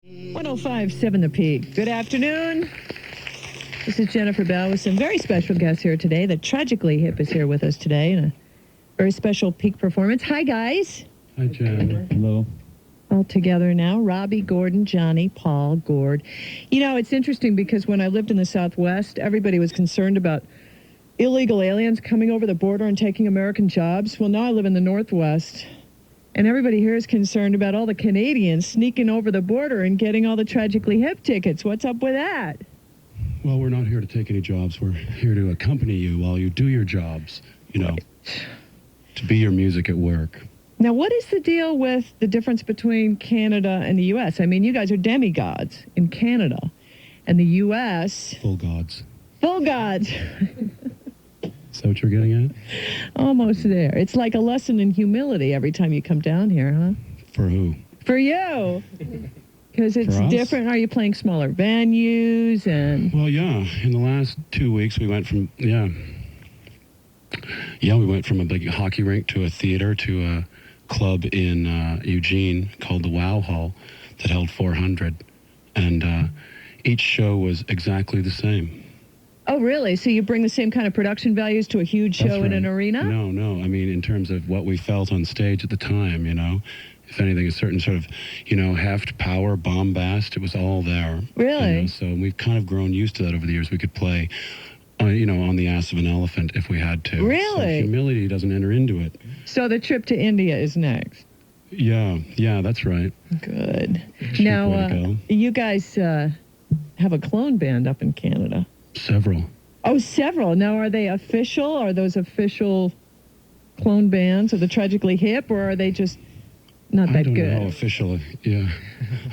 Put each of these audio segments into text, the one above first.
105.7 The Peak. Good afternoon. This is Jennifer Bell with some very special guests here today. The Tragically Hip is here with us today in a very special Peak performance. Hi, guys. Hi, Jen. Hello. All together now. Robbie, Gordon, Johnny, Paul, Gord. You know, it's interesting because when I lived in the Southwest, everybody was concerned about illegal aliens coming over the border and taking American jobs. Well, now I live in the Northwest, and everybody here is concerned about all the Canadians sneaking over the border and getting all the Tragically Hip tickets. What's up with that? Well, we're not here to take any jobs. We're here to accompany you while you do your jobs, you know, Right. to be your music at work. Now, what is the deal with the difference between Canada and the U.S.? I mean, you guys are demigods in Canada, and the U.S. Full gods. full gods. Is that what you're getting at? Almost there. It's like a lesson in humility every time you come down here, huh? For who? For you. Because it's For us? different. Are you playing smaller venues? And Well, yeah. In the last 2 weeks, we went from, we went from a big hockey rink to a theater to a club in Eugene called the Wow Hall that held 400. And each show was exactly the same. oh, really? So you bring the same kind of production values to a huge show That's in right. an arena? No. I mean, in terms of what we felt on stage at the time, you know, if anything, a certain sort of, heft, power, bombast, it was all there. Really? You know? So we've kind of grown used to that over the years. We could play, on the ass of an elephant if we had to. Really? So humility doesn't enter into it. So the trip to India is next. Yeah, that's right. Good. Sure, Now, way to go. you guys have a clone band up in Canada. Several. Oh, several. Now, are they official? Are those official clone bands of the Tragically Hip, or are they just not I that don't good? know how official, I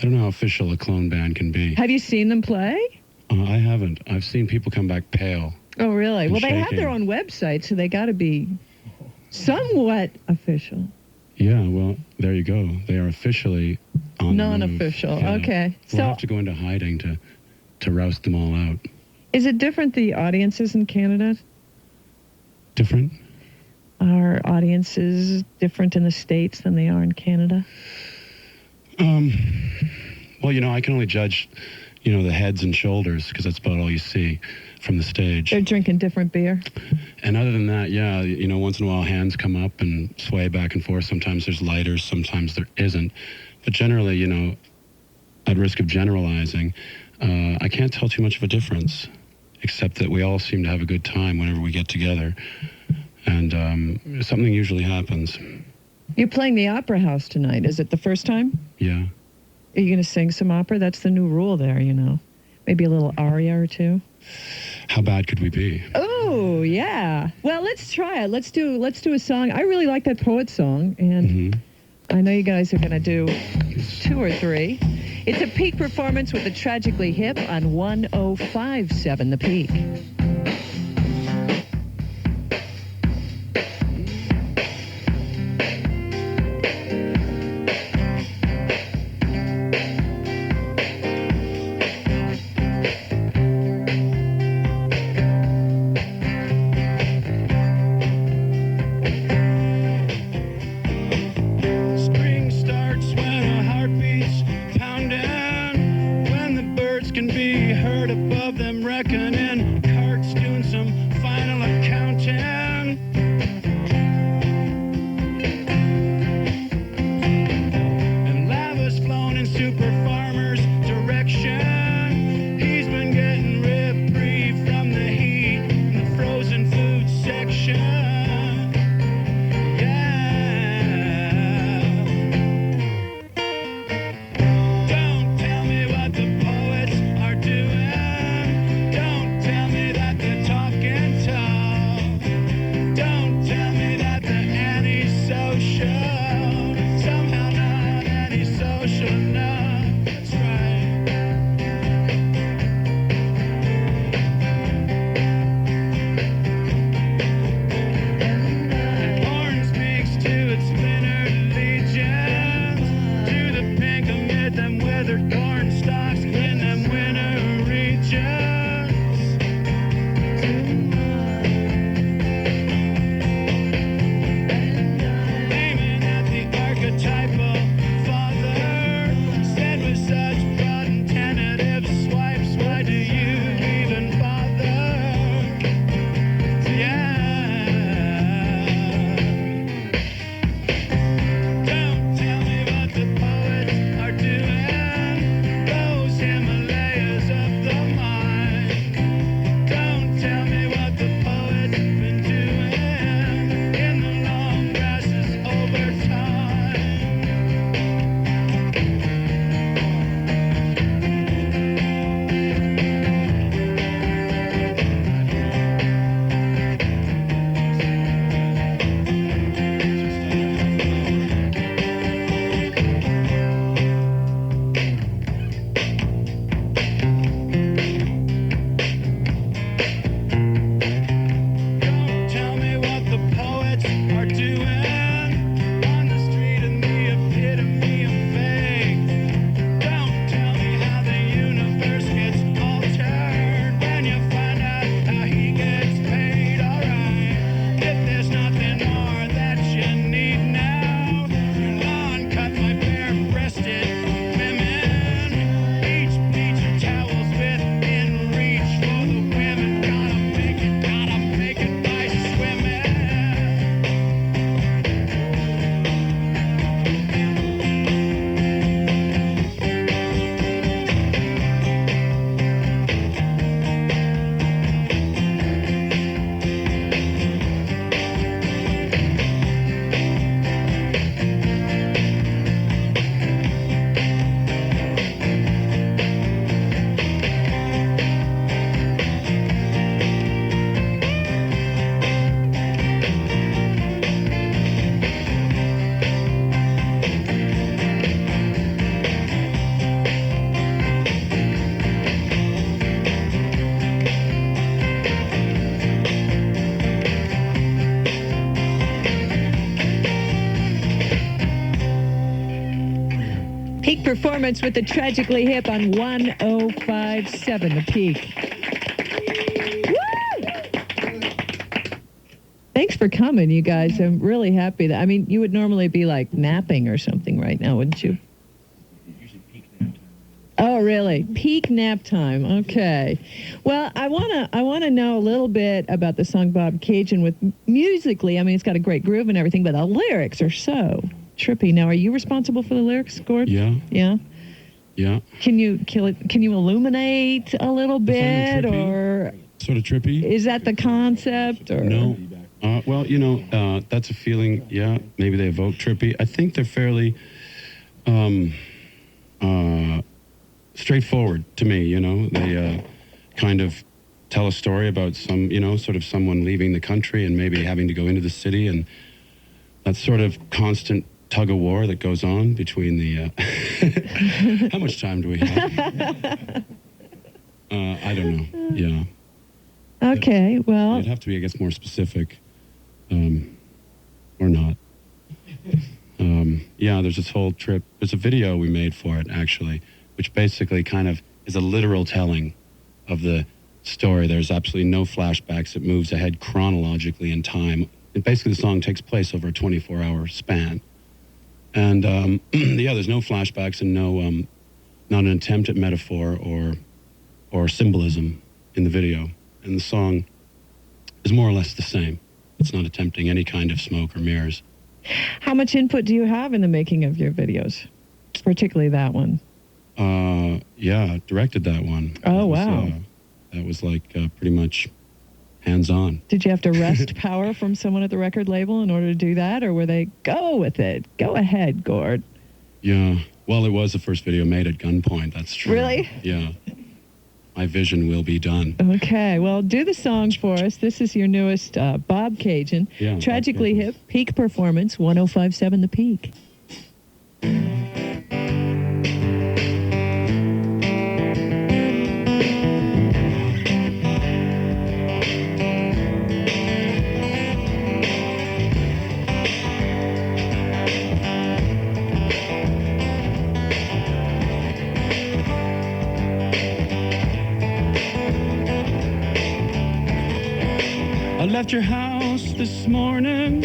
don't know how official a clone band can be. Have you seen them play? I haven't. I've seen people come back pale. Oh, really? And Well, they have shaking. their own website, so they got to be somewhat official. Yeah, well, there you go. They are officially on the move. Non-official. Yeah. Okay. We'll So have to go into hiding to roust them all out. is it different, the audiences in Canada? Different? Are audiences different in the States than they are in Canada? Well, I can only judge, the heads and shoulders because that's about all you see from the stage. They're drinking different beer? And other than that, once in a while hands come up and sway back and forth. Sometimes there's lighters, sometimes there isn't. But generally, at risk of generalizing, I can't tell too much of a difference, except that we all seem to have a good time whenever we get together. And something usually happens. You're playing the Opera House tonight. Is it the first time? Yeah. Are you going to sing some opera? That's the new rule there, Maybe a little aria or two. How bad could we be? Oh, yeah. Well, let's try it. Let's do a song. I really like that poet song, and I know you guys are going to do 2 or 3. It's a Peak performance with the Tragically Hip on 105.7 The Peak. Spring starts when a heart beats pounding, when the birds can be heard above them reckoning, carts doing some final accounting. And lava's flown in super farmer's direction. He's been getting reprieve from the heat in the frozen food section. Don't tell me what the poets are doing. Don't tell me that they're talking tall. Don't tell me that they're antisocial. Somehow not antisocial, no. That's right. Horn speaks to its splintered legions, to the pink amid them withered corn stalks in them winter regions. Aiming at the archetypal father, said with such Peak performance with the Tragically Hip on 105.7 The Peak. Woo! Thanks for coming, you guys. I'm really happy that, I mean, you would normally be like napping or something right now, wouldn't you? Oh, really? Peak nap time. Okay. Well, I wanna know a little bit about the song Bobcaygeon with musically. I mean, it's got a great groove and everything, but the lyrics are so trippy. Now, are you responsible for the lyrics, Gord? Yeah. Yeah. Yeah. Can you illuminate a little bit, or Sort of trippy? is that the concept? Or No. Well, you know, that's a feeling. Yeah, maybe they evoke trippy. I think they're fairly straightforward to me. You know, they kind of tell a story about some, you know, sort of someone leaving the country and maybe having to go into the city, and that sort of constant tug of war that goes on between the. How much time do we have? I don't know. Yeah. Okay. Well, It'd have to be, I guess, more specific, or not. Yeah, there's this whole trip. There's a video we made for it, actually, which basically kind of is a literal telling of the story. There's absolutely no flashbacks. It moves ahead chronologically in time. And basically, the song takes place over a 24-hour span. And, yeah, there's no flashbacks and no, not an attempt at metaphor or symbolism in the video. And the song is more or less the same. It's not attempting any kind of smoke or mirrors. how much input do you have in the making of your videos, particularly that one? Yeah, directed that one. Oh, wow. That was like pretty much hands-on. Did you have to wrest power from someone at the record label in order to do that, or were they, go with it? Go ahead, Gord. Yeah. Well, it was the first video made at gunpoint. That's true. Really? Yeah. My vision will be done. Okay, well, do the song for us. This is your newest Bobcaygeon. Yeah, Tragically Bobcaygeon. Hip, peak performance, 105.7 The Peak. I left your house this morning.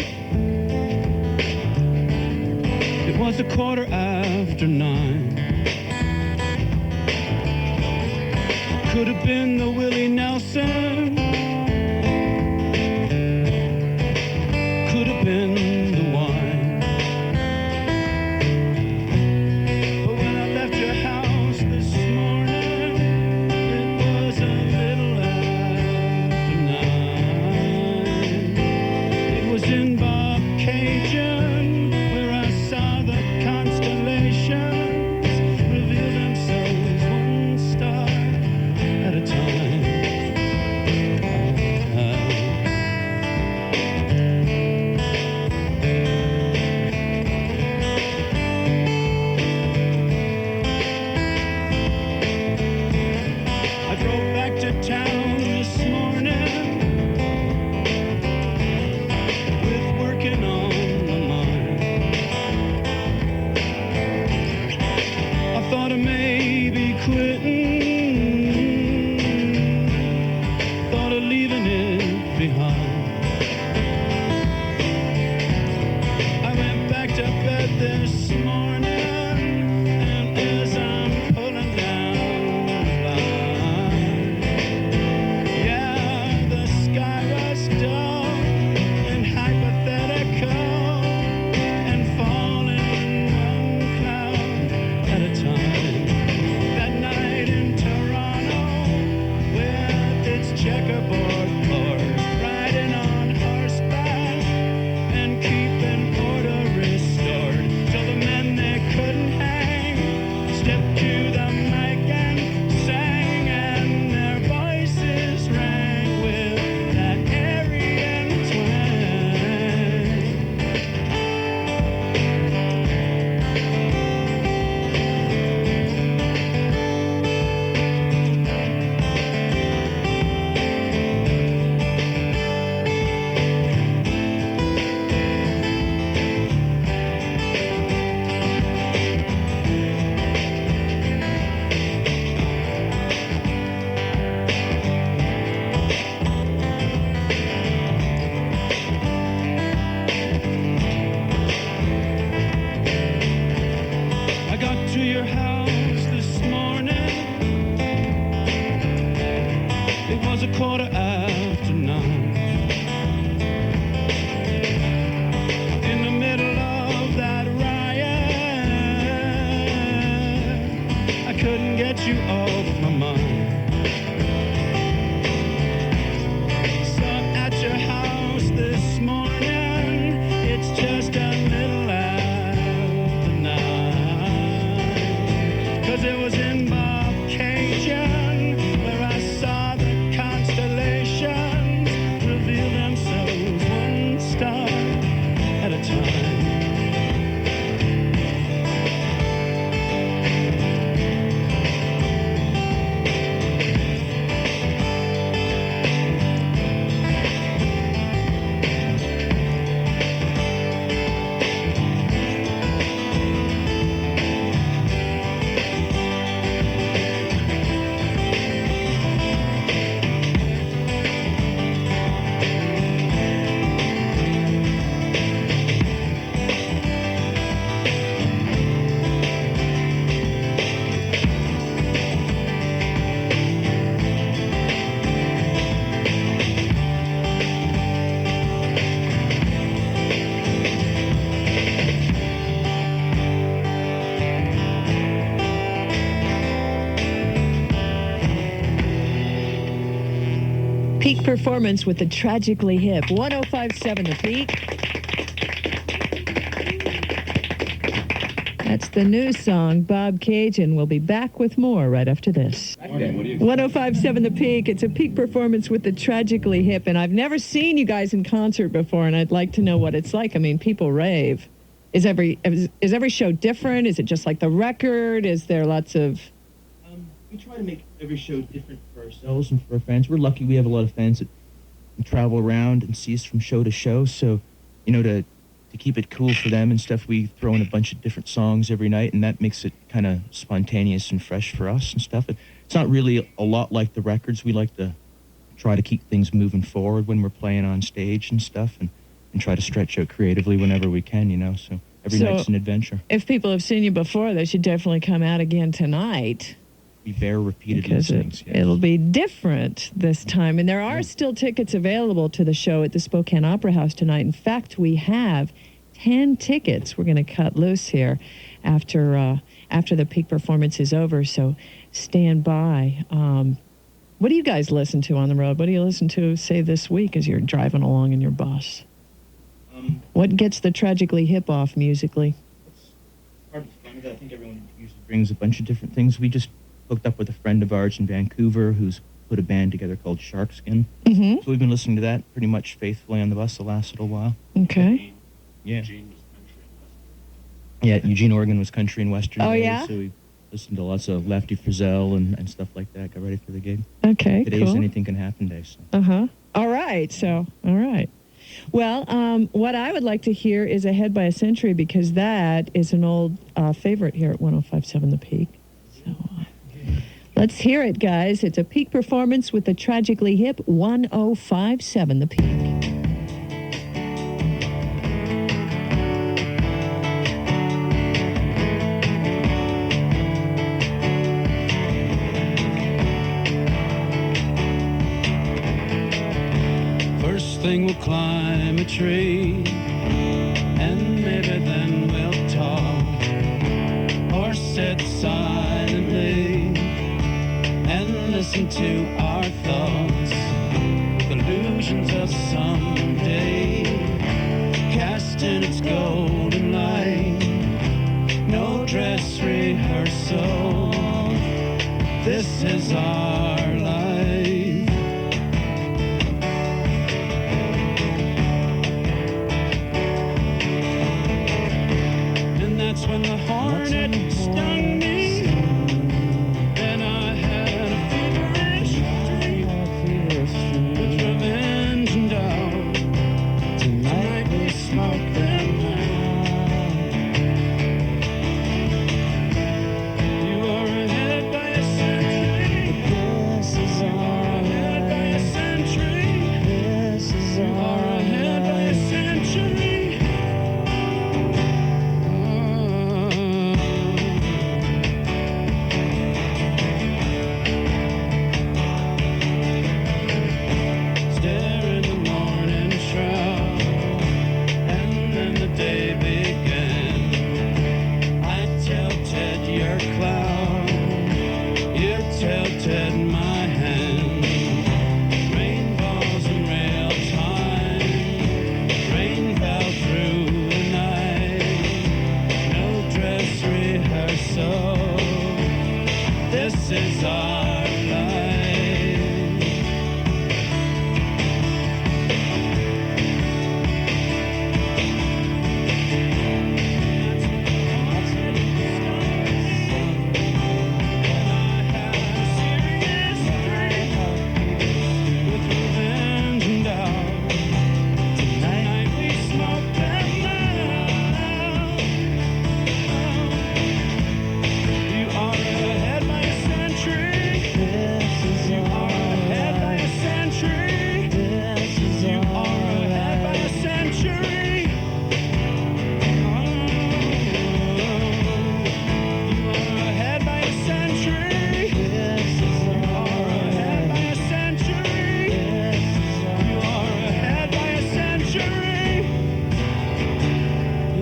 It was 9:15. Could have been the Willie Nelson. Could have been the wine. But when I left your house this morning, it was a little after 9. It was in Bobcaygeon where I saw the constellations reveal themselves one star at a time. I drove back to town this morning with working on my mind. I thought of maybe quitting, thought of leaving it behind. I went back to bed this morning, and as I'm pulling down the blind, yeah, the sky was dull and hypothetical and falling one cloud at a time. a 9:15. In the middle of that riot, I couldn't get you off my mind. So at your house this morning, it's just a little after 9. 'Cause it was in Bobcaygeon where I saw the constellations reveal themselves one star at a time. Peak performance with the Tragically Hip. 105.7 The Peak. That's the new song, Bobcaygeon. We'll be back with more right after this. 105.7 The Peak. It's a peak performance with the Tragically Hip. And I've never seen you guys in concert before, and I'd like to know what it's like. I mean, people rave. Is every show different? Is it just like the record? Is there lots of... We try to make every show different for ourselves and for our fans. We're lucky we have a lot of fans that travel around and see us from show to show. So, you know, to keep it cool for them and stuff, we throw in a bunch of different songs every night, and that makes it kind of spontaneous and fresh for us and stuff. It's not really a lot like the records. We like to try to keep things moving forward when we're playing on stage and stuff, and try to stretch out creatively whenever we can, you know. So every night's an adventure. If people have seen you before, they should definitely come out again tonight. We bear repeated Because listings. it'll be different this time. And there are still tickets available to the show at the Spokane Opera House tonight. In fact, we have 10 tickets. We're going to cut loose here after the peak performance is over, so stand by. What do you guys listen to on the road? What do you listen to, say, this week as you're driving along in your bus? What gets the Tragically Hip off musically? It's part of the fun of it. I think everyone usually brings a bunch of different things. We just hooked up with a friend of ours in Vancouver who's put a band together called Sharkskin. Mm-hmm. So we've been listening to that pretty much faithfully on the bus the last little while. Okay. Yeah. Eugene, Oregon was country and western. Oh, days, yeah? So we listened to lots of Lefty Frizzell and stuff like that. Got ready for the gig. Okay, Today's cool. Anything Can Happen Day. So. Uh-huh. All right. Well, what I would like to hear is Ahead by a Century, because that is an old favorite here at 105.7 The Peak. So let's hear it, guys. It's a peak performance with the Tragically Hip. 105.7 The Peak. First thing we'll climb a tree, and maybe then we'll talk, or sit silently and listen to our thoughts, illusions of someday, casting its golden light. No dress rehearsal, this is our life. That's when the hornet stung me, and I had a feverish dream with revenge and doubt. Tonight we smoke them out. You are ahead by a century. This is our life.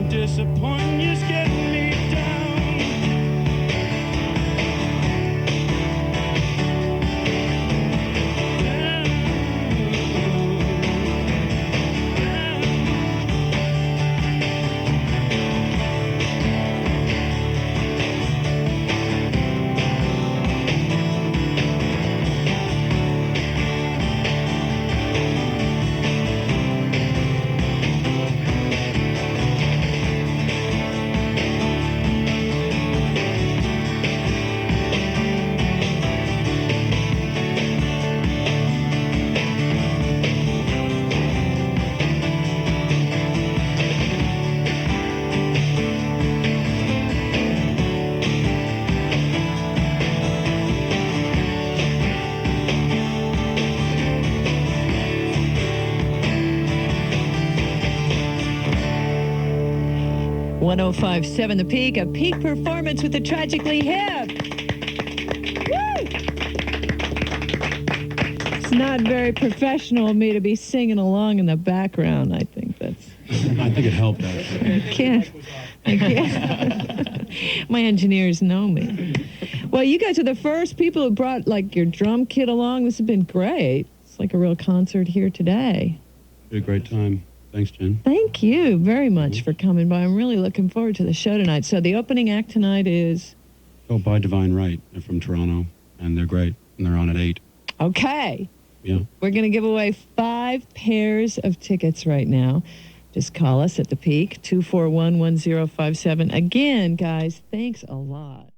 Disappointing you's getting me down. .1057 The Peak, a peak performance with the Tragically Hip. Woo! It's not very professional of me to be singing along in the background. I think that's... I think it helped, actually. I can't. My engineers know me. Well, you guys are the first people who brought, like, your drum kit along. This has been great. It's like a real concert here today. Had a great time. Thanks, Jen. Thank you very much for coming by. I'm really looking forward to the show tonight. So the opening act tonight is? Oh, By Divine Right. They're from Toronto, and they're great. And they're on at 8. Okay. Yeah. We're going to give away 5 pairs of tickets right now. Just call us at the Peak, 241-1057. Again, guys, thanks a lot.